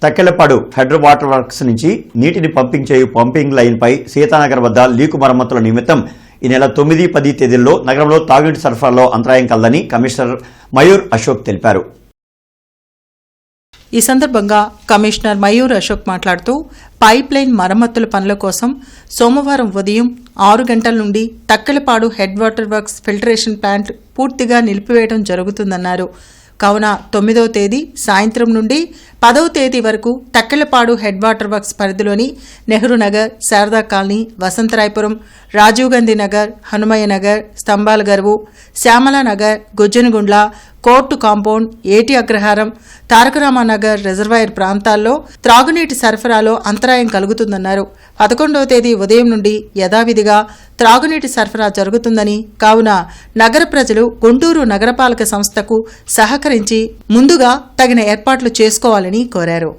Takkellapadu federal water works నుంచి నీటిని pumping చేయు పంపింగ్ లైన్పై సీతానగర్ వద్ద లీకు మరమ్మతుల నిమిత్తం ఈ నెల 9, 10 తేదీల్లో నగరంలో తాగునీటి సరఫరాలో అంతరాయం కలదని కమిషనర్ మయూర్ అశోక్ తెలిపారు. ఈ సందర్భంగా కమిషనర్ మయూర్ అశోక్ మాట్లాడుతూ పైప్ లైన్ మరమ్మతుల పనుల కోసం సోమవారం ఉదయం 6 గంటల నుండి Takkellapadu head water works filtration plant పూర్తిగా నిలిపివేయడం జరుగుతుందన్నారు. కావున 9వ తేదీ సాయంత్రం నుండి 10వ తేదీ వరకు తక్కెలపాడు హెడ్ వాటర్ వర్క్స్ పరిధిలోని నెహ్రూ నగర్, శారదా కాలనీ, వసంతరాయపురం, రాజీవ్ గాంధీ నగర్, హనుమయ్య నగర్, స్తంభాల గర్వు, శ్యామలా నగర్, గుజ్జనగుండ్ల, కోర్టు కాంపౌండ్, ఏటి అగ్రహారం, తారకరామానగర్ రిజర్వాయర్ ప్రాంతాల్లో త్రాగునీటి సరఫరాలో అంతరాయం కలుగుతుందన్నారు. 11వ తేదీ ఉదయం నుండి యథావిధిగా త్రాగునీటి సరఫరా జరుగుతుందని, కావున నగర ప్రజలు గుంటూరు నగరపాలక సంస్థకు సహకరించి ముందుగా తగిన ఏర్పాట్లు చేసుకోవాలని కోరారు.